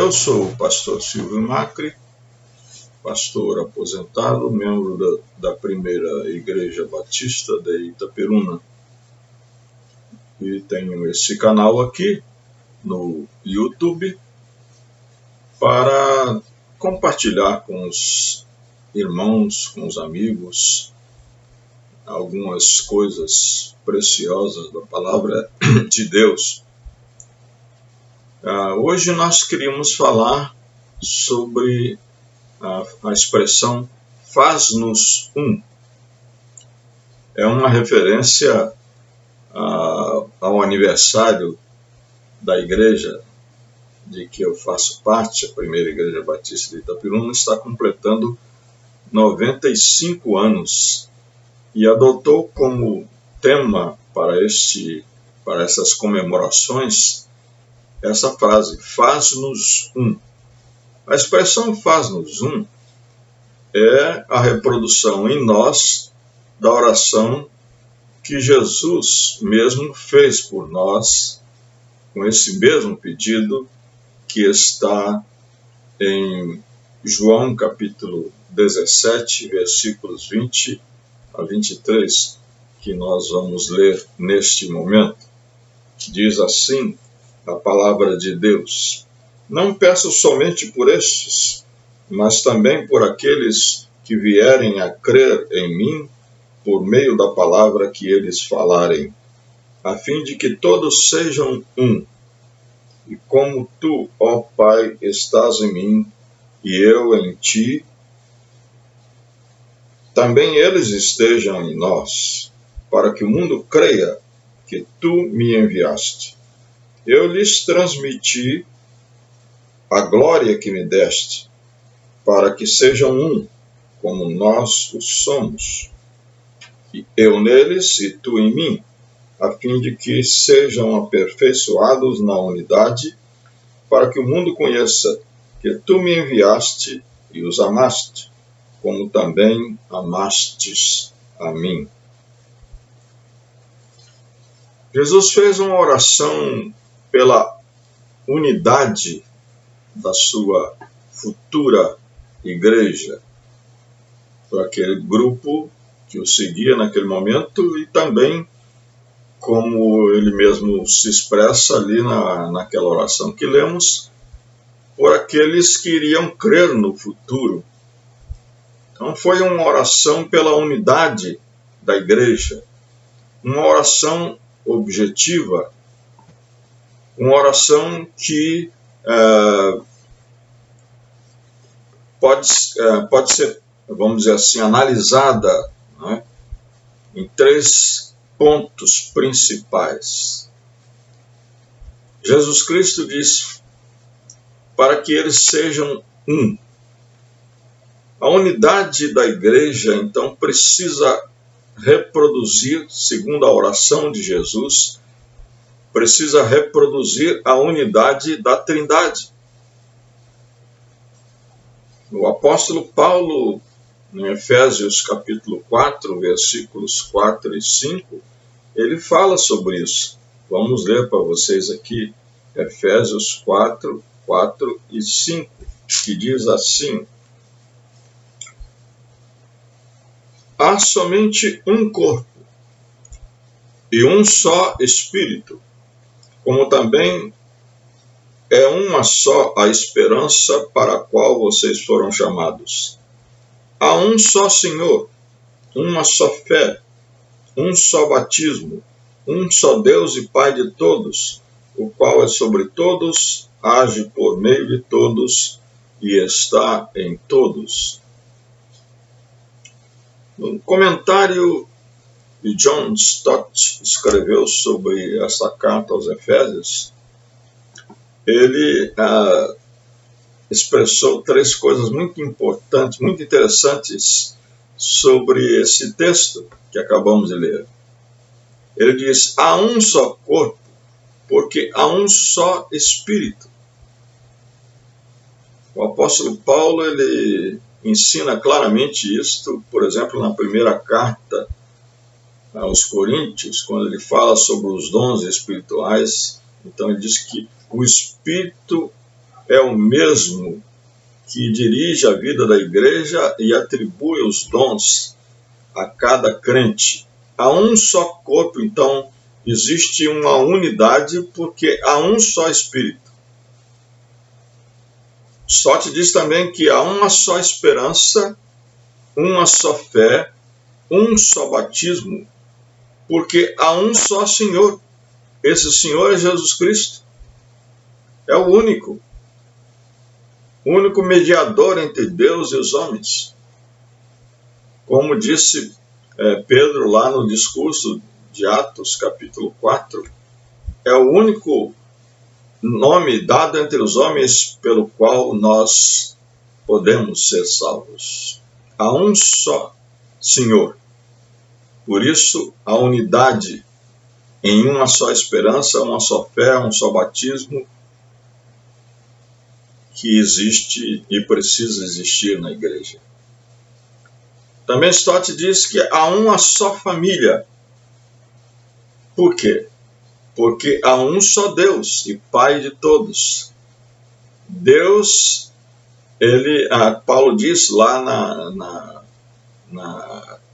Eu sou o pastor Silvio Macri, pastor aposentado, membro da primeira Igreja Batista de Itaperuna. E tenho esse canal aqui no YouTube para compartilhar com os irmãos, com os amigos, algumas coisas preciosas da palavra de Deus. Hoje nós queríamos falar sobre a expressão faz-nos um. É uma referência ao aniversário da igreja de que eu faço parte, a primeira Igreja Batista de Itaperuna, está completando 95 anos e adotou como tema para essas comemorações essa frase, faz-nos um. A expressão faz-nos um é a reprodução em nós da oração que Jesus mesmo fez por nós, com esse mesmo pedido que está em João capítulo 17, versículos 20 a 23, que nós vamos ler neste momento. Diz assim a palavra de Deus: não peço somente por estes, mas também por aqueles que vierem a crer em mim por meio da palavra que eles falarem, a fim de que todos sejam um. E como tu, ó Pai, estás em mim e eu em ti, também eles estejam em nós, para que o mundo creia que tu me enviaste. Eu lhes transmiti a glória que me deste, para que sejam um, como nós o somos. E eu neles e tu em mim, a fim de que sejam aperfeiçoados na unidade, para que o mundo conheça que tu me enviaste e os amaste, como também amastes a mim. Jesus fez uma oração pela unidade da sua futura igreja, para aquele grupo que o seguia naquele momento e também, como ele mesmo se expressa ali naquela oração que lemos, por aqueles que iriam crer no futuro. Então foi uma oração pela unidade da igreja, uma oração objetiva, uma oração que pode ser, vamos dizer assim, analisada, né, em 3 pontos principais. Jesus Cristo diz para que eles sejam um. A unidade da igreja, então, precisa reproduzir, segundo a oração de Jesus, precisa reproduzir a unidade da Trindade. O apóstolo Paulo, em Efésios capítulo 4, versículos 4 e 5, ele fala sobre isso. Vamos ler para vocês aqui, Efésios 4, 4 e 5, que diz assim: há somente um corpo e um só Espírito, como também é uma só a esperança para a qual vocês foram chamados. Há um só Senhor, uma só fé, um só batismo, um só Deus e Pai de todos, o qual é sobre todos, age por meio de todos e está em todos. No comentário que John Stott escreveu sobre essa carta aos Efésios, ele expressou 3 coisas muito importantes, muito interessantes sobre esse texto que acabamos de ler. Ele diz: há um só corpo, porque há um só Espírito. O apóstolo Paulo, ele ensina claramente isto, por exemplo, na primeira carta aos Coríntios, quando ele fala sobre os dons espirituais. Então ele diz que o Espírito é o mesmo que dirige a vida da igreja e atribui os dons a cada crente. Há um só corpo, então existe uma unidade porque há um só Espírito. Só te diz também que há uma só esperança, uma só fé, um só batismo, porque há um só Senhor. Esse Senhor é Jesus Cristo. É o único mediador entre Deus e os homens. Como disse Pedro lá no discurso de Atos, capítulo 4, é o único nome dado entre os homens pelo qual nós podemos ser salvos. Há um só Senhor. Por isso, a unidade em uma só esperança, uma só fé, um só batismo, que existe e precisa existir na igreja. Também Stott diz que há uma só família. Por quê? Porque há um só Deus e Pai de todos. Deus, Paulo diz lá na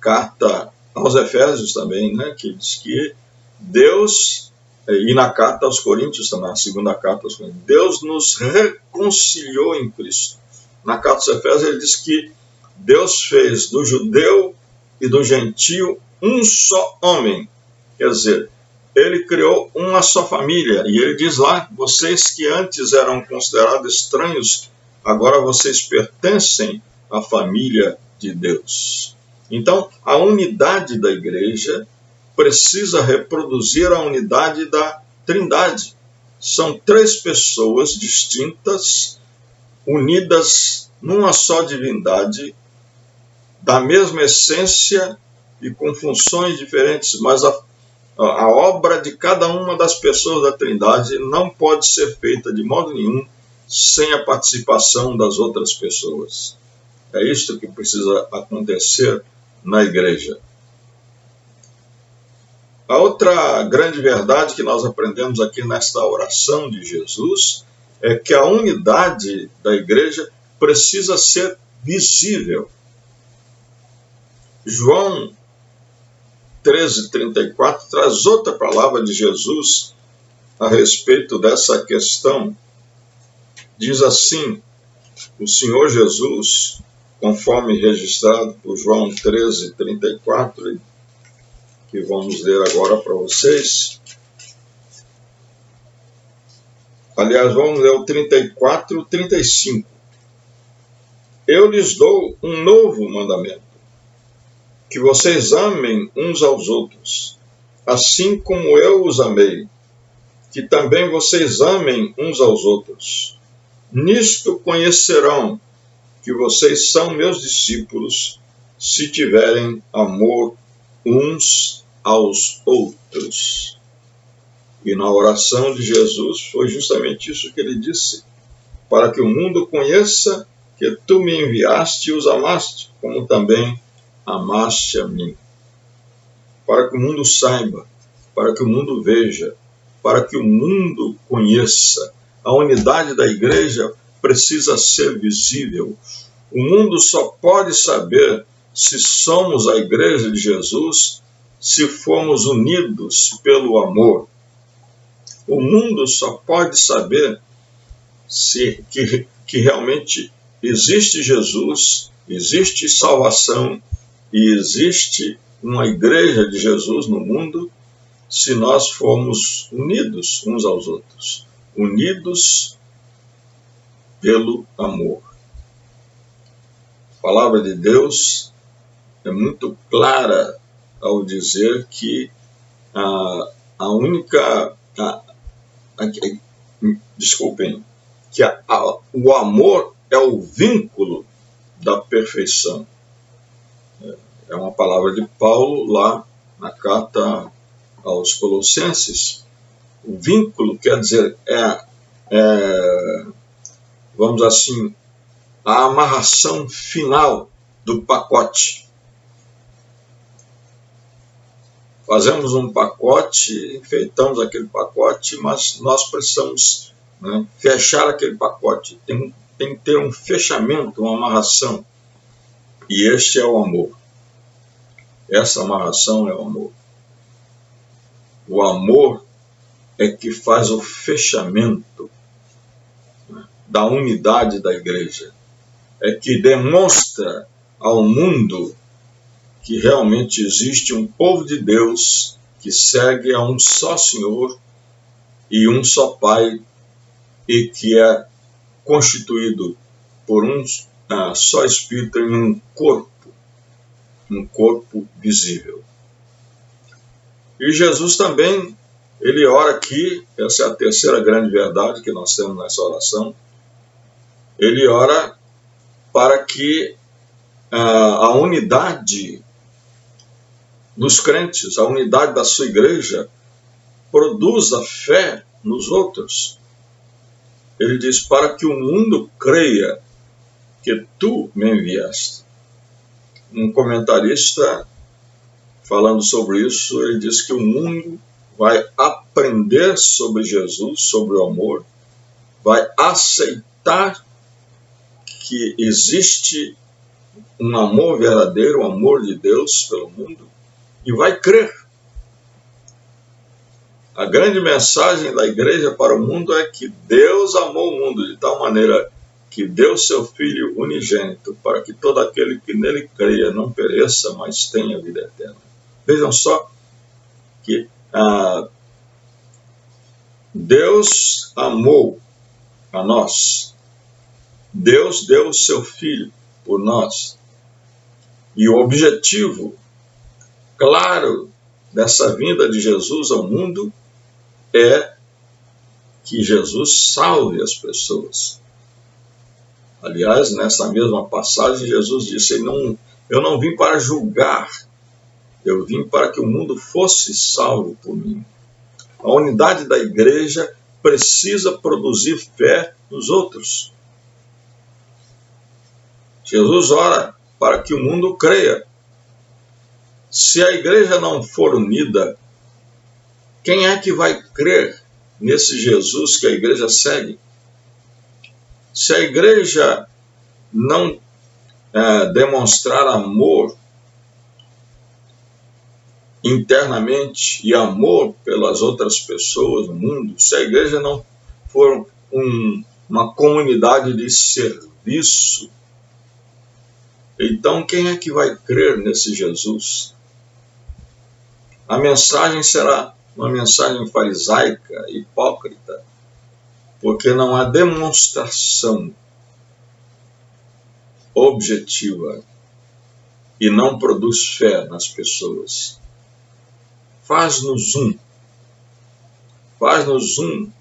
carta aos Efésios também, né, que diz que Deus, e na carta aos Coríntios também, na segunda carta aos Coríntios, Deus nos reconciliou em Cristo. Na carta aos Efésios ele diz que Deus fez do judeu e do gentio um só homem. Quer dizer, ele criou uma só família. E ele diz lá, vocês que antes eram considerados estranhos, agora vocês pertencem à família de Deus. Então, a unidade da igreja precisa reproduzir a unidade da Trindade. São três pessoas distintas, unidas numa só divindade, da mesma essência e com funções diferentes, mas a obra de cada uma das pessoas da Trindade não pode ser feita de modo nenhum sem a participação das outras pessoas. É isto que precisa acontecer na igreja. A outra grande verdade que nós aprendemos aqui nesta oração de Jesus é que a unidade da igreja precisa ser visível. João 13:34 traz outra palavra de Jesus a respeito dessa questão. Diz assim, o Senhor Jesus, conforme registrado por João 13:34, que vamos ler agora para vocês. Aliás, vamos ler o 34:35. Eu lhes dou um novo mandamento, que vocês amem uns aos outros, assim como eu os amei, que também vocês amem uns aos outros. Nisto conhecerão que vocês são meus discípulos, se tiverem amor uns aos outros. E na oração de Jesus foi justamente isso que ele disse, para que o mundo conheça que tu me enviaste e os amaste, como também amaste a mim. Para que o mundo saiba, para que o mundo veja, para que o mundo conheça. A unidade da igreja precisa ser visível. O mundo só pode saber se somos a igreja de Jesus, se formos unidos pelo amor. O mundo só pode saber que realmente existe Jesus, existe salvação e existe uma igreja de Jesus no mundo, se nós formos unidos uns aos outros, unidos pelo amor. A palavra de Deus é muito clara ao dizer que o amor é o vínculo da perfeição. É uma palavra de Paulo lá na carta aos Colossenses. O vínculo quer dizer, vamos assim, a amarração final do pacote. Fazemos um pacote, enfeitamos aquele pacote, mas nós precisamos né? Fechar aquele pacote. Tem que ter um fechamento, uma amarração. E este é o amor. Essa amarração é o amor. O amor é que faz o fechamento, né, da unidade da igreja. É que demonstra ao mundo que realmente existe um povo de Deus que segue a um só Senhor e um só Pai, e que é constituído por um só Espírito em um corpo visível. E Jesus também, ele ora aqui, essa é a terceira grande verdade que nós temos nessa oração, ele ora para que a unidade dos crentes, a unidade da sua igreja, produza fé nos outros. Ele diz, para que o mundo creia que tu me enviaste. Um comentarista, falando sobre isso, ele diz que o mundo vai aprender sobre Jesus, sobre o amor, vai aceitar que existe um amor verdadeiro, um amor de Deus pelo mundo, e vai crer. A grande mensagem da igreja para o mundo é que Deus amou o mundo de tal maneira que deu seu Filho unigênito para que todo aquele que nele creia não pereça, mas tenha vida eterna. Vejam só que Deus amou a nós. Deus deu o seu Filho por nós. E o objetivo claro dessa vinda de Jesus ao mundo é que Jesus salve as pessoas. Aliás, nessa mesma passagem, Jesus disse, eu não vim para julgar, eu vim para que o mundo fosse salvo por mim. A unidade da igreja precisa produzir fé nos outros. Jesus ora para que o mundo creia. Se a igreja não for unida, quem é que vai crer nesse Jesus que a igreja segue? Se a igreja não demonstrar amor internamente e amor pelas outras pessoas no mundo, se a igreja não for uma comunidade de serviço, então quem é que vai crer nesse Jesus? A mensagem será uma mensagem farisaica, hipócrita, porque não há demonstração objetiva e não produz fé nas pessoas. Faz-nos um. Faz-nos um.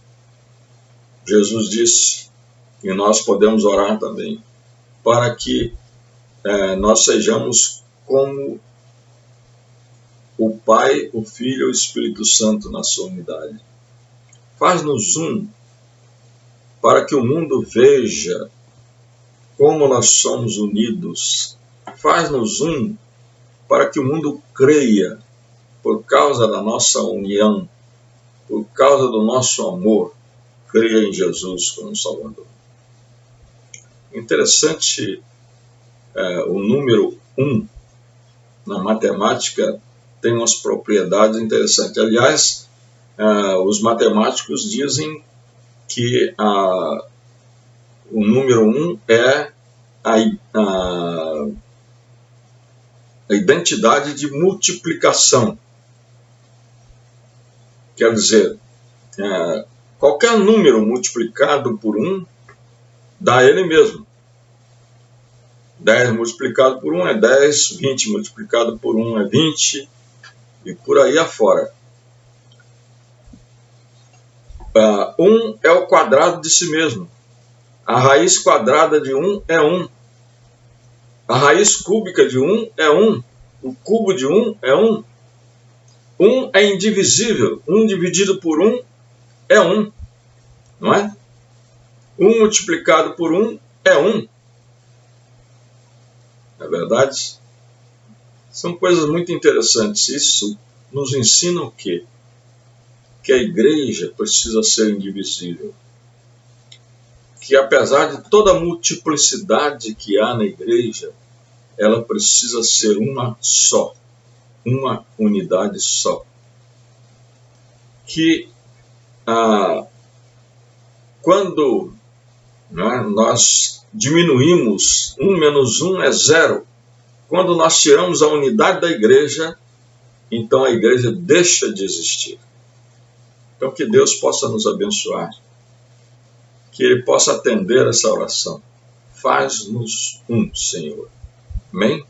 Jesus disse, e nós podemos orar também, para que nós sejamos como o Pai, o Filho e o Espírito Santo na sua unidade. Faz-nos um, para que o mundo veja como nós somos unidos. Faz-nos um, para que o mundo creia, por causa da nossa união, por causa do nosso amor, creia em Jesus como Salvador. Interessante, o número 1 na matemática tem umas propriedades interessantes. Aliás, os matemáticos dizem que o número 1 é a identidade de multiplicação. Quer dizer, qualquer número multiplicado por 1 dá ele mesmo. 10 multiplicado por 1 é 10, 20 multiplicado por 1 é 20, e por aí afora. 1 é o quadrado de si mesmo. A raiz quadrada de 1 é 1. A raiz cúbica de 1 é 1. O cubo de 1 é 1. 1 é indivisível. 1 dividido por 1 é 1. Não é? 1 multiplicado por 1 é 1. Não é verdade? São coisas muito interessantes. Isso nos ensina o quê? Que a igreja precisa ser indivisível. que apesar de toda a multiplicidade que há na igreja, ela precisa ser uma só, uma unidade só. Que quando nós diminuímos 1 menos 1 é 0, quando nós tiramos a unidade da igreja, então a igreja deixa de existir. Então que Deus possa nos abençoar, que Ele possa atender essa oração. Faz-nos um, Senhor. Amém?